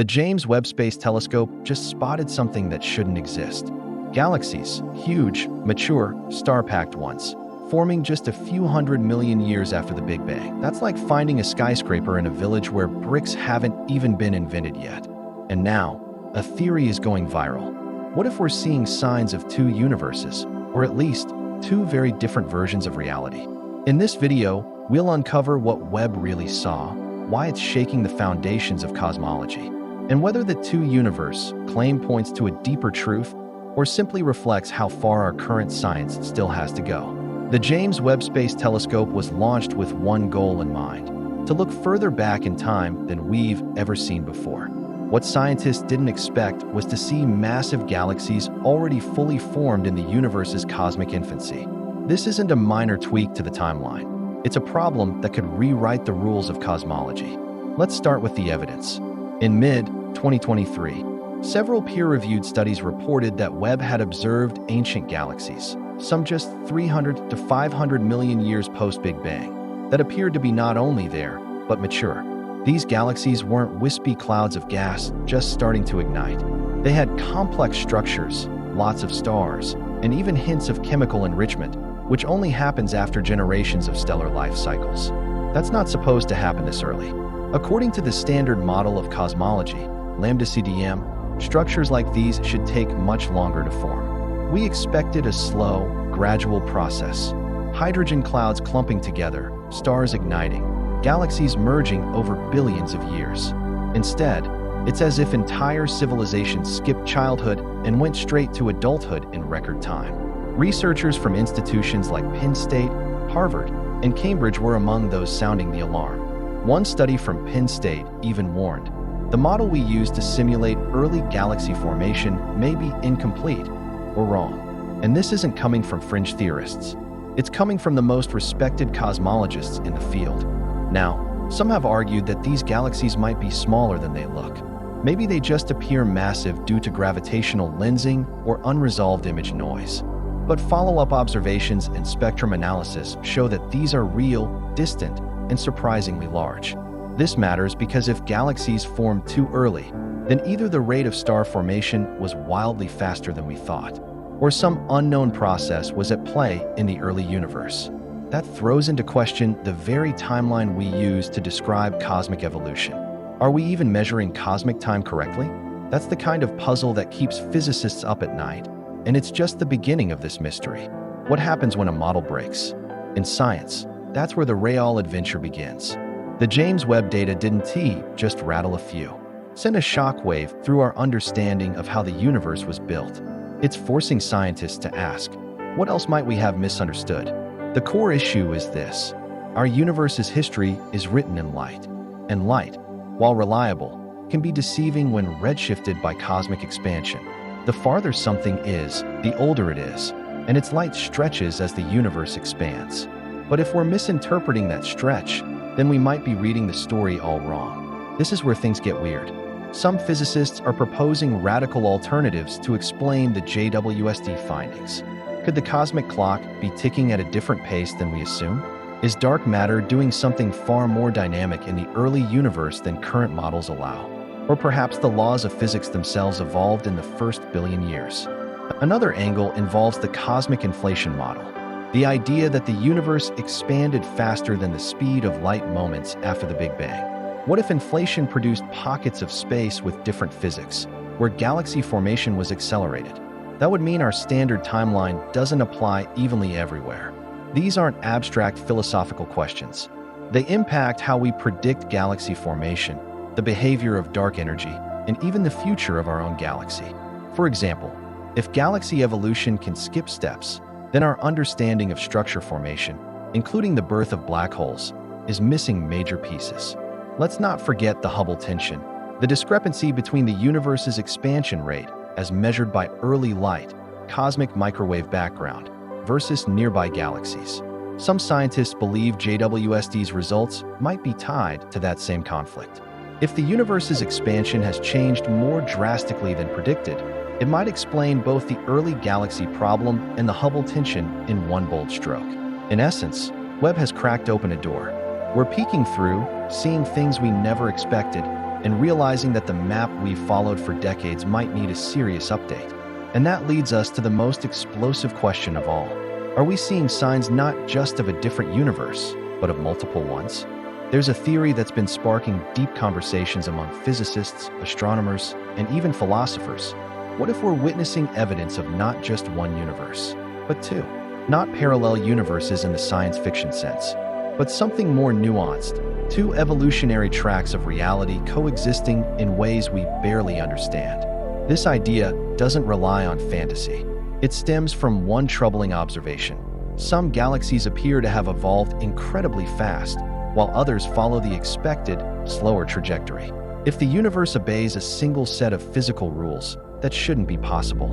The James Webb Space Telescope just spotted something that shouldn't exist. Galaxies, huge, mature, star-packed ones, forming just a few 100 million years after the Big Bang. That's like finding a skyscraper in a village where bricks haven't even been invented yet. And now, a theory is going viral. What if we're seeing signs of two universes, or at least two very different versions of reality? In this video, we'll uncover what Webb really saw, why it's shaking the foundations of cosmology, and whether the two-universe claim points to a deeper truth or simply reflects how far our current science still has to go. The James Webb Space Telescope was launched with one goal in mind: to look further back in time than we've ever seen before. What scientists didn't expect was to see massive galaxies already fully formed in the universe's cosmic infancy. This isn't a minor tweak to the timeline. It's a problem that could rewrite the rules of cosmology. Let's start with the evidence. In mid-2023, several peer-reviewed studies reported that Webb had observed ancient galaxies, some just 300 to 500 million years post-Big Bang, that appeared to be not only there, but mature. These galaxies weren't wispy clouds of gas just starting to ignite. They had complex structures, lots of stars, and even hints of chemical enrichment, which only happens after generations of stellar life cycles. That's not supposed to happen this early. According to the standard model of cosmology, lambda-CDM, structures like these should take much longer to form. We expected a slow, gradual process. Hydrogen clouds clumping together, stars igniting, galaxies merging over billions of years. Instead, it's as if entire civilizations skipped childhood and went straight to adulthood in record time. Researchers from institutions like Penn State, Harvard, and Cambridge were among those sounding the alarm. One study from Penn State even warned, the model we use to simulate early galaxy formation may be incomplete or wrong. And this isn't coming from fringe theorists. It's coming from the most respected cosmologists in the field. Now, some have argued that these galaxies might be smaller than they look. Maybe they just appear massive due to gravitational lensing or unresolved image noise. But follow-up observations and spectrum analysis show that these are real, distant, and surprisingly large. This matters because if galaxies formed too early, then either the rate of star formation was wildly faster than we thought, or some unknown process was at play in the early universe. That throws into question the very timeline we use to describe cosmic evolution. Are we even measuring cosmic time correctly? That's the kind of puzzle that keeps physicists up at night, and it's just the beginning of this mystery. What happens when a model breaks? In science, that's where the real adventure begins. The James Webb data didn't just rattle a few. Send a shockwave through our understanding of how the universe was built. It's forcing scientists to ask, what else might we have misunderstood? The core issue is this: our universe's history is written in light, and light, while reliable, can be deceiving when redshifted by cosmic expansion. The farther something is, the older it is, and its light stretches as the universe expands. But if we're misinterpreting that stretch, then we might be reading the story all wrong. This is where things get weird. Some physicists are proposing radical alternatives to explain the JWST findings. Could the cosmic clock be ticking at a different pace than we assume? Is dark matter doing something far more dynamic in the early universe than current models allow? Or perhaps the laws of physics themselves evolved in the first billion years? Another angle involves the cosmic inflation model, the idea that the universe expanded faster than the speed of light moments after the Big Bang. What if inflation produced pockets of space with different physics, where galaxy formation was accelerated? That would mean our standard timeline doesn't apply evenly everywhere. These aren't abstract philosophical questions. They impact how we predict galaxy formation, the behavior of dark energy, and even the future of our own galaxy. For example, if galaxy evolution can skip steps, then our understanding of structure formation, including the birth of black holes, is missing major pieces. Let's not forget the Hubble tension, the discrepancy between the universe's expansion rate, as measured by early light, cosmic microwave background, versus nearby galaxies. Some scientists believe JWST's results might be tied to that same conflict. If the universe's expansion has changed more drastically than predicted, it might explain both the early galaxy problem and the Hubble tension in one bold stroke. In essence, Webb has cracked open a door. We're peeking through, seeing things we never expected, and realizing that the map we've followed for decades might need a serious update. And that leads us to the most explosive question of all. Are we seeing signs not just of a different universe, but of multiple ones? There's a theory that's been sparking deep conversations among physicists, astronomers, and even philosophers. What if we're witnessing evidence of not just one universe, but two? Not parallel universes in the science fiction sense, but something more nuanced. Two evolutionary tracks of reality coexisting in ways we barely understand. This idea doesn't rely on fantasy. It stems from one troubling observation. Some galaxies appear to have evolved incredibly fast, while others follow the expected, slower trajectory. If the universe obeys a single set of physical rules, that shouldn't be possible.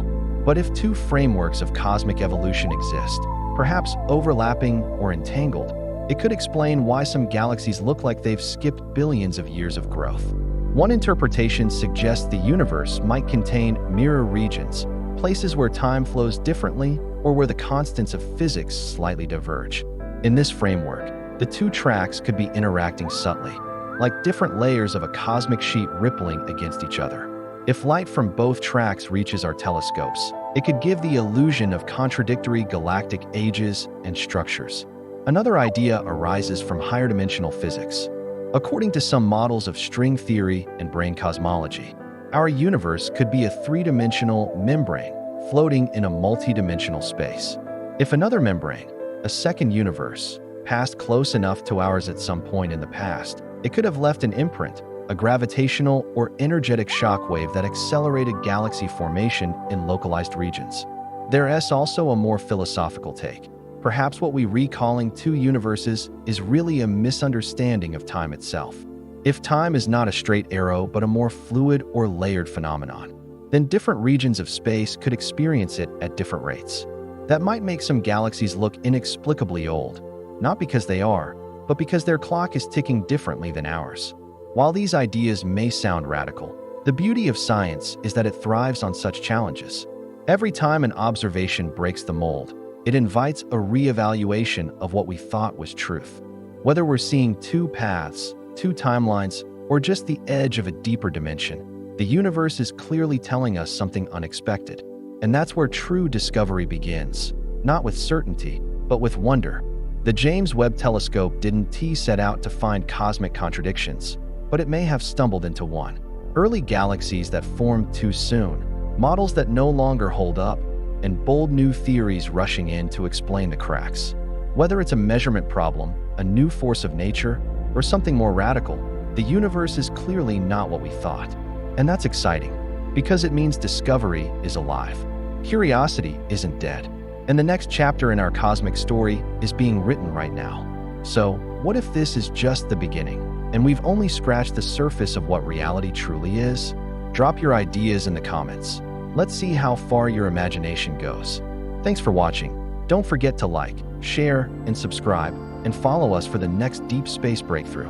But if two frameworks of cosmic evolution exist, perhaps overlapping or entangled, it could explain why some galaxies look like they've skipped billions of years of growth. One interpretation suggests the universe might contain mirror regions, places where time flows differently or where the constants of physics slightly diverge. In this framework, the two tracks could be interacting subtly, like different layers of a cosmic sheet rippling against each other. If light from both tracks reaches our telescopes, it could give the illusion of contradictory galactic ages and structures. Another idea arises from higher dimensional physics. According to some models of string theory and brain cosmology, our universe could be a three-dimensional membrane floating in a multi-dimensional space. If another membrane, a second universe, passed close enough to ours at some point in the past, it could have left an imprint, a gravitational or energetic shockwave that accelerated galaxy formation in localized regions. There's also a more philosophical take. Perhaps what we recalling two universes is really a misunderstanding of time itself. If time is not a straight arrow but a more fluid or layered phenomenon, then different regions of space could experience it at different rates. That might make some galaxies look inexplicably old, not because they are, but because their clock is ticking differently than ours. While these ideas may sound radical, the beauty of science is that it thrives on such challenges. Every time an observation breaks the mold, it invites a re-evaluation of what we thought was truth. Whether we're seeing two paths, two timelines, or just the edge of a deeper dimension, the universe is clearly telling us something unexpected. And that's where true discovery begins, not with certainty, but with wonder. The James Webb Telescope didn't set out to find cosmic contradictions, but it may have stumbled into one. Early galaxies that formed too soon, models that no longer hold up, and bold new theories rushing in to explain the cracks. Whether it's a measurement problem, a new force of nature, or something more radical, the universe is clearly not what we thought. And that's exciting, because it means discovery is alive. Curiosity isn't dead. And the next chapter in our cosmic story is being written right now. So, what if this is just the beginning, and we've only scratched the surface of what reality truly is? Drop your ideas in the comments. Let's see how far your imagination goes. Thanks for watching. Don't forget to like, share, and subscribe, and follow us for the next deep space breakthrough.